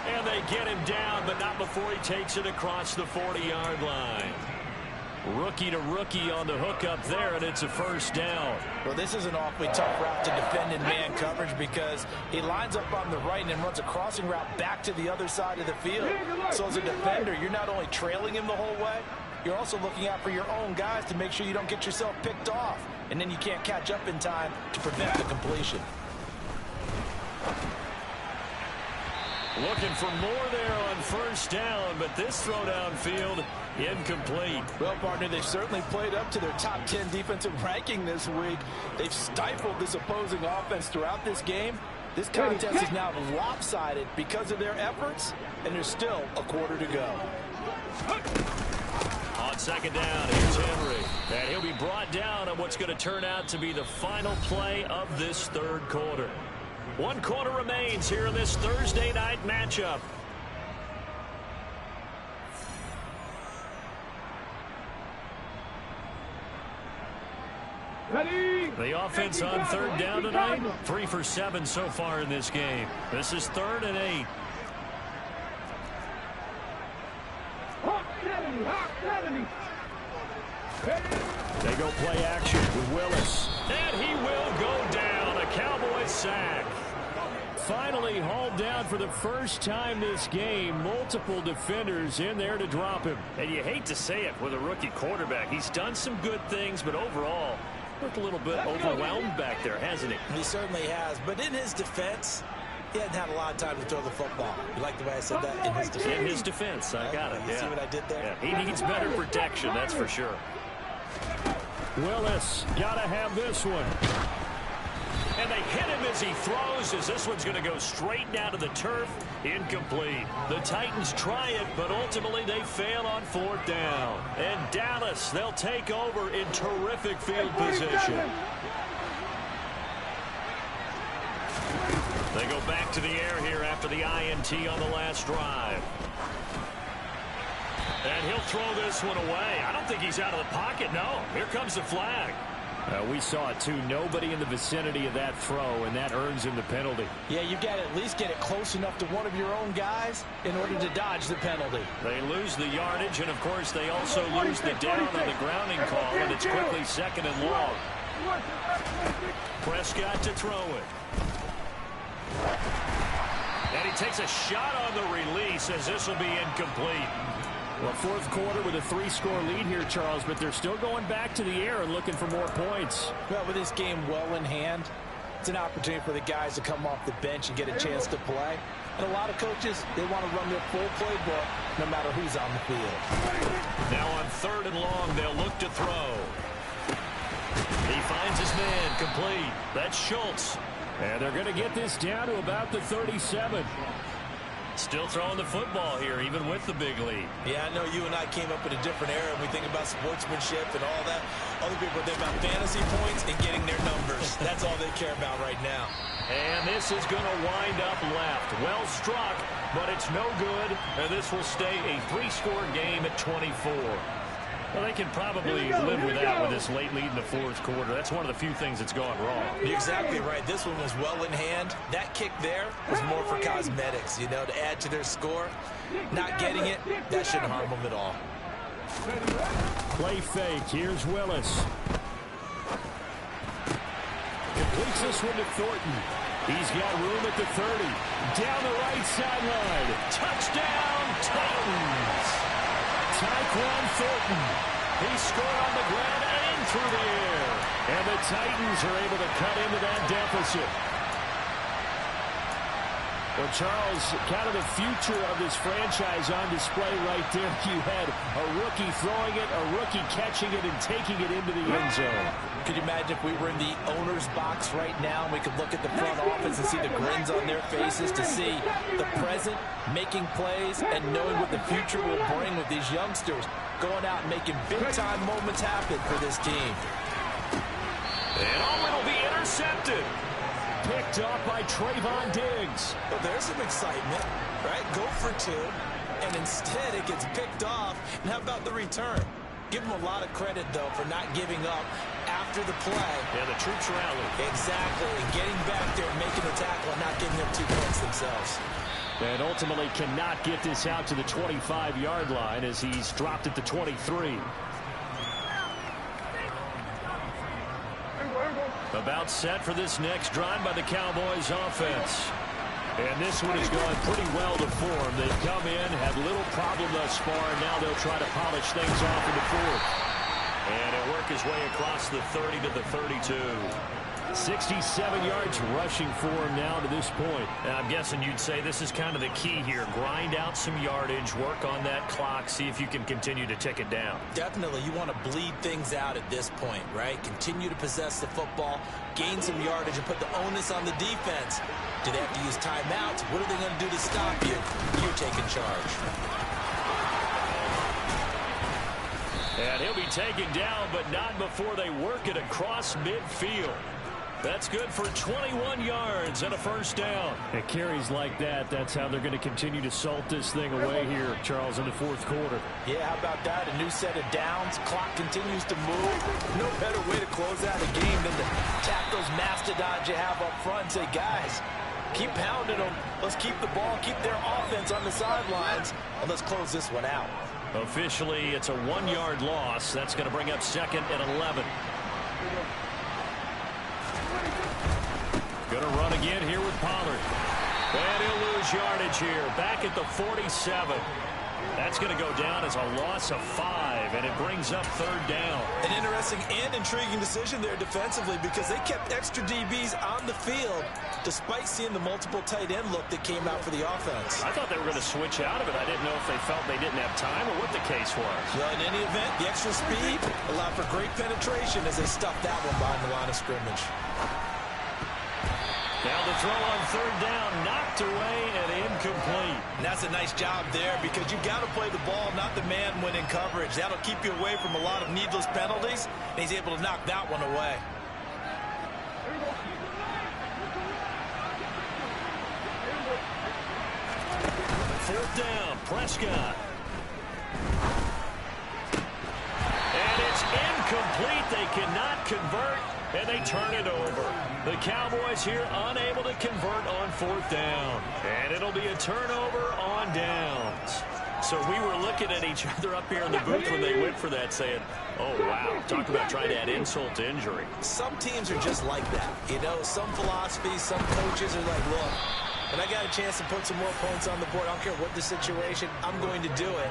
And they get him down, but not before he takes it across the 40-yard line. Rookie to rookie on the hookup there, and it's a first down. Well, this is an awfully tough route to defend in man coverage because he lines up on the right and then runs a crossing route back to the other side of the field. So as a defender, you're not only trailing him the whole way, you're also looking out for your own guys to make sure you don't get yourself picked off. And then you can't catch up in time to prevent the completion. Looking for more there on first down, but this throw downfield incomplete. Well, partner, they've certainly played up to their top 10 defensive ranking this week. They've stifled this opposing offense throughout this game. This contest is now lopsided because of their efforts, and there's still a quarter to go. On second down, here's Henry. And he'll be brought down on what's going to turn out to be the final play of this third quarter. 1 quarter remains here in this Thursday night matchup. Ready? The offense on third down tonight, 3 for 7 so far in this game. This is 3rd and 8. Hawk 70. They go play action with Willis. And he will go down. A Cowboys sack. Finally hauled down for the first time this game. Multiple defenders in there to drop him. And you hate to say it with a rookie quarterback. He's done some good things, but overall, looked a little bit overwhelmed back there, hasn't he? He certainly has. But in his defense, he hadn't had a lot of time to throw the football. You like the way I said that? In his defense. In his defense, I got it. You see what I did there? Yeah, he needs better protection, that's for sure. Willis, gotta have this one. And they hit him as he throws, as this one's going to go straight down to the turf. Incomplete. The Titans try it, but ultimately they fail on 4th down. And Dallas, they'll take over in terrific field position. They go back to the air here after the INT on the last drive. And he'll throw this one away. I don't think he's out of the pocket, no. Here comes the flag. We saw it, too. Nobody in the vicinity of that throw, and that earns him the penalty. Yeah, you've got to at least get it close enough to one of your own guys in order to dodge the penalty. They lose the yardage, and, of course, they also lose the down on the grounding call, and it's quickly 2nd and long. Prescott to throw it. And he takes a shot on the release, as this will be incomplete. Well, 4th quarter with a 3-score lead here, Charles, but they're still going back to the air and looking for more points. Well, with this game well in hand, It's an opportunity for the guys to come off the bench and get a chance to play. And a lot of coaches, they want to run their full playbook no matter who's on the field. Now on 3rd and long, they'll look to throw. He finds his man, complete. That's Schultz. And they're going to get this down to about the 37. Still throwing the football here, even with the big lead. Yeah, I know you and I came up in a different era, and we think about sportsmanship and all that. Other people think about fantasy points and getting their numbers. That's all they care about right now. And this is going to wind up left. Well struck, but it's no good. And this will stay a 3-score game at 24. Well, they can probably live with that with this late lead in the 4th quarter. That's one of the few things that's gone wrong. You're exactly right. This one was well in hand. That kick there was more for cosmetics, you know, to add to their score. Not getting it, that shouldn't harm them at all. Play fake. Here's Willis. Completes this one to Thornton. He's got room at the 30. Down the right sideline. Touchdown, Titans! Tyquan Thornton. He scored on the ground and through the air. And the Titans are able to cut into that deficit. Well, Charles, kind of the future of this franchise on display right there. You had a rookie throwing it, a rookie catching it, and taking it into the end zone. Could you imagine if we were in the owner's box right now and we could look at the front office and see the grins on their faces, to see the present making plays and knowing what the future will bring with these youngsters going out and making big-time moments happen for this team. And it'll be intercepted. Picked off by Trayvon Diggs. Well, there's some excitement, right? Go for 2, and instead it gets picked off. And how about the return? Give them a lot of credit, though, for not giving up after the play. Yeah, the troops rallied. Exactly. And getting back there, making the tackle, and not giving up 2 points themselves. And ultimately cannot get this out to the 25-yard line as he's dropped at the 23. About set for this next drive by the Cowboys offense. And this one has gone pretty well to form. They've come in, had little problem thus far, and now they'll try to polish things off in the 4th. And it'll work his way across the 30 to the 32. 67 yards rushing for him now to this point. And I'm guessing you'd say this is kind of the key here. Grind out some yardage, work on that clock, see if you can continue to tick it down. Definitely, you want to bleed things out at this point, right? Continue to possess the football, gain some yardage, and put the onus on the defense. Do they have to use timeouts? What are they going to do to stop you? You're taking charge. And he'll be taken down, but not before they work it across midfield. That's good for 21 yards and a first down. It carries like that. That's how they're going to continue to salt this thing away here, Charles, in the 4th quarter. Yeah, how about that? A new set of downs. Clock continues to move. No better way to close out a game than to tap those mastodons you have up front and say, guys, keep pounding them. Let's keep the ball, keep their offense on the sidelines, and let's close this one out. Officially, it's a 1-yard loss. That's going to bring up 2nd and 11. Going to run again here with Pollard. And he'll lose yardage here. Back at the 47. That's going to go down as a loss of 5, and it brings up 3rd down. An interesting and intriguing decision there defensively, because they kept extra DBs on the field despite seeing the multiple tight end look that came out for the offense. I thought they were going to switch out of it. I didn't know if they felt they didn't have time or what the case was. Well, in any event, the extra speed allowed for great penetration as they stuffed that one behind the line of scrimmage. Now the throw on 3rd down, knocked away and incomplete. And that's a nice job there, because you got to play the ball, not the man when in coverage. That'll keep you away from a lot of needless penalties, and he's able to knock that one away. Fourth down, Prescott. And it's incomplete. They cannot convert, and they turn it over. The Cowboys here unable to convert on 4th down. And it'll be a turnover on downs. So we were looking at each other up here in the booth when they went for that, saying, oh, wow, talk about trying to add insult to injury. Some teams are just like that. You know, some philosophies, some coaches are like, look, when I got a chance to put some more points on the board, I don't care what the situation, I'm going to do it.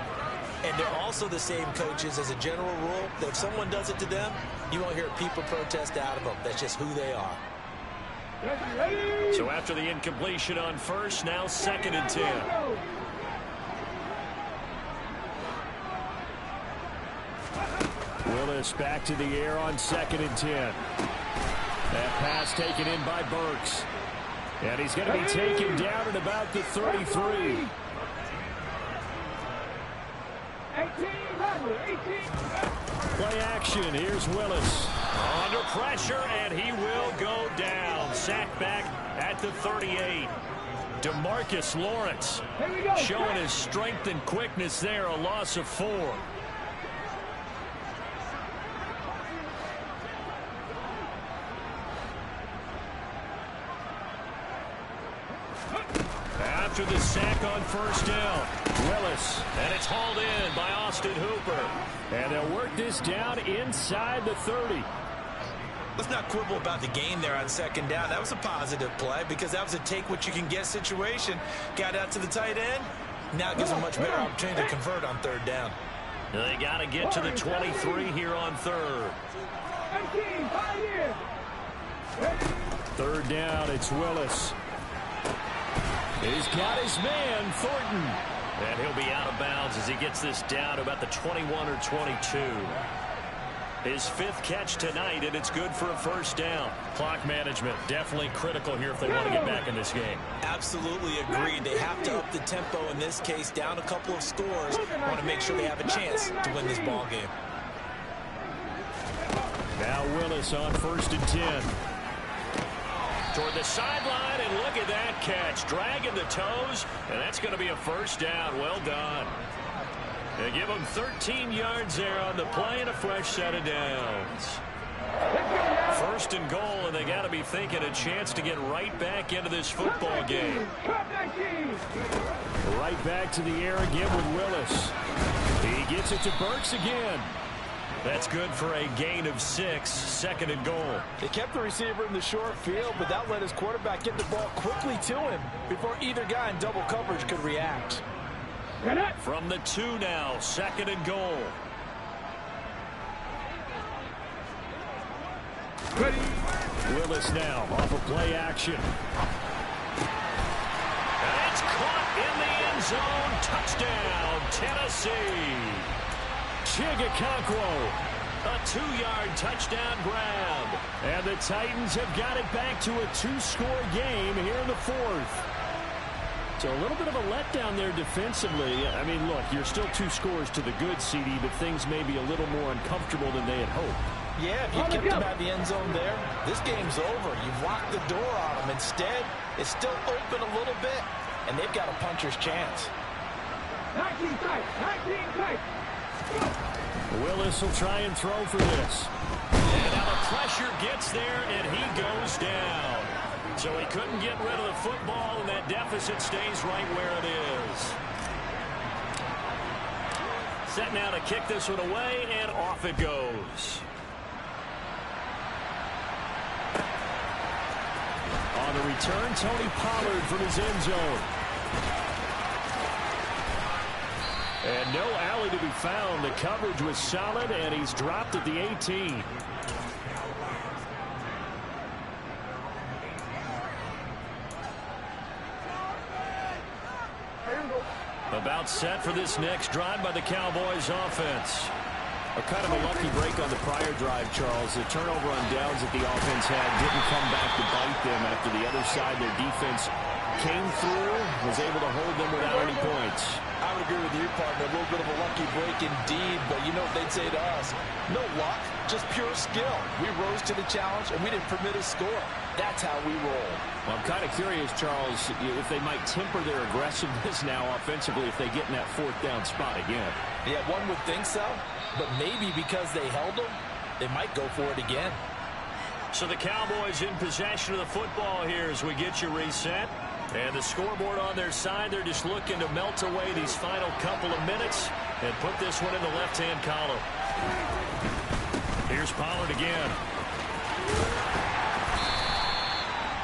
And they're also the same coaches, as a general rule, that if someone does it to them, you won't hear people protest out of them. That's just who they are. So after the incompletion on first, now 2nd and 10. Willis back to the air on 2nd and 10. That pass taken in by Burks. And he's going to be taken down at about the 33. 18. Play action. Here's Willis. Under pressure, and he will go down. Sacked back at the 38. DeMarcus Lawrence showing his strength and quickness there. A loss of 4. After the sack on first down, Willis, and it's hauled in by Austin Hooper. And they'll work this down inside the 30. Let's not quibble about the gain there on 2nd down. That was a positive play because that was a take-what-you-can-get situation. Got out to the tight end. Now it gives them a much better opportunity to convert on 3rd down. They got to get to the 23 here on 3rd. 3rd down, it's Willis. He's got his man, Thornton. And he'll be out of bounds as he gets this down to about the 21 or 22. His 5th catch tonight, and it's good for a first down. Clock management definitely critical here if they want to get back in this game. Absolutely agreed. They have to up the tempo in this case, down a couple of scores. Want to make sure they have a chance to win this ball game. Now Willis on 1st and 10. Toward the sideline, and look at that catch. Dragging the toes, and that's going to be a first down. Well done. They give them 13 yards there on the play and a fresh set of downs. 1st and goal, and they got to be thinking a chance to get right back into this football game. Right back to the air again with Willis. He gets it to Burks again. That's good for a gain of 6, 2nd and goal. They kept the receiver in the short field, but that let his quarterback get the ball quickly to him before either guy in double coverage could react. From the 2 now, 2nd and goal. Willis now off of play action. And it's caught in the end zone. Touchdown, Tennessee. Chigakonkwo, a 2-yard touchdown grab. And the Titans have got it back to a 2-score game here in the 4th. So a little bit of a letdown there defensively. I mean, look, you're still 2 scores to the good, CD, but things may be a little more uncomfortable than they had hoped. Yeah, if you kept him out of the end zone there, this game's over. You've locked the door on him. Instead, it's still open a little bit, and they've got a puncher's chance. 19 tight. Willis will try and throw for this. And now the pressure gets there, and he goes down. So he couldn't get rid of the football, and that deficit stays right where it is. Set now to kick this one away, and off it goes. On the return, Tony Pollard from his end zone. And no alley to be found. The coverage was solid, and he's dropped at the 18. About set for this next drive by the Cowboys offense. A kind of a lucky break on the prior drive, Charles. The turnover on downs that the offense had didn't come back to bite them after the other side. Their defense came through, was able to hold them without any points. I would agree with you, partner. A little bit of a lucky break indeed, but you know what they'd say to us. No luck, just pure skill. We rose to the challenge, and we didn't permit a score. That's how we roll. Well, I'm kind of curious, Charles, if they might temper their aggressiveness now offensively if they get in that 4th down spot again. Yeah, one would think so, but maybe because they held them, they might go for it again. So the Cowboys in possession of the football here as we get you reset. And the scoreboard on their side, they're just looking to melt away these final couple of minutes and put this one in the left-hand column. Here's Pollard again.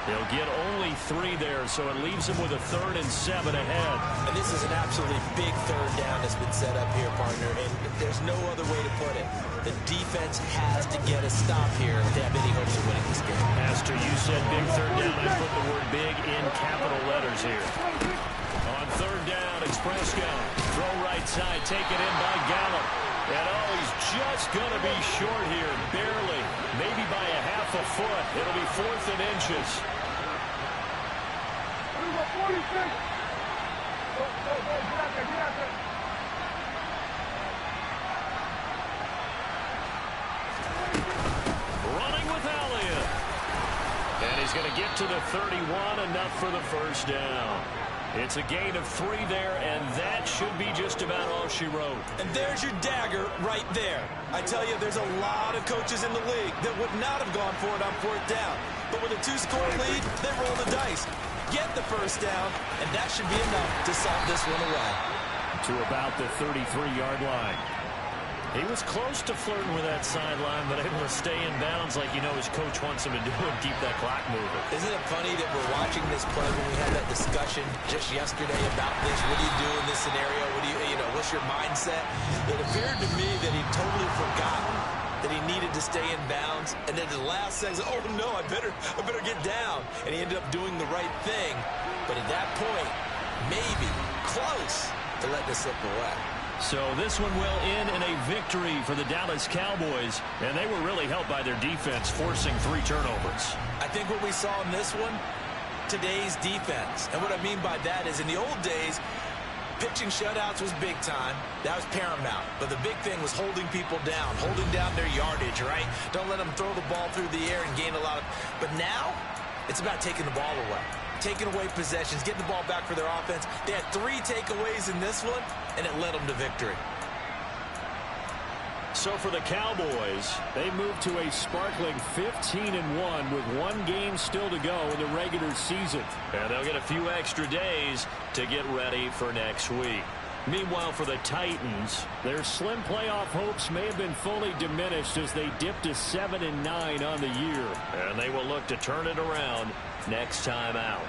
They'll get only 3 there, so it leaves them with a 3rd and 7 ahead. And this is an absolutely big 3rd down that's been set up here, partner, and there's no other way to put it. The defense has to get a stop here if they have any hopes of winning this game. Pastor, you said big 3rd down. I put the word big in capital letters here. On 3rd down, it's Prescott. Throw right side, taken in by Gallup. And he's just going to be short here, barely, maybe by a half a foot. It'll be 4th and inches. Running with Elliott. And he's going to get to the 31, enough for the 1st down. It's a gain of 3 there, and that should be just about all she wrote. And there's your dagger right there. I tell you, there's a lot of coaches in the league that would not have gone for it on 4th down. But with a 2-score lead, they roll the dice. Get the 1st down, and that should be enough to solve this one away. To about the 33-yard line. He was close to flirting with that sideline, but able to stay in bounds like his coach wants him to do and keep that clock moving. Isn't it funny that we're watching this play when we had that discussion just yesterday about this? What do you do in this scenario? What do what's your mindset? It appeared to me that he'd totally forgotten that he needed to stay in bounds, and then the last second, oh no, I better get down. And he ended up doing the right thing. But at that point, maybe close to letting it slip away. So this one will end in a victory for the Dallas Cowboys, and they were really helped by their defense, forcing 3 turnovers. I think what we saw in this one, today's defense. And what I mean by that is in the old days, pitching shutouts was big time. That was paramount. But the big thing was holding people down, holding down their yardage, right? Don't let them throw the ball through the air and gain a lot of... But now, it's about taking the ball away. Taking away possessions, getting the ball back for their offense. They had 3 takeaways in this one, and it led them to victory. So for the Cowboys, they move to a sparkling 15-1 with 1 game still to go in the regular season. And they'll get a few extra days to get ready for next week. Meanwhile, for the Titans, their slim playoff hopes may have been fully diminished as they dipped to 7-9 on the year. And they will look to turn it around next time out.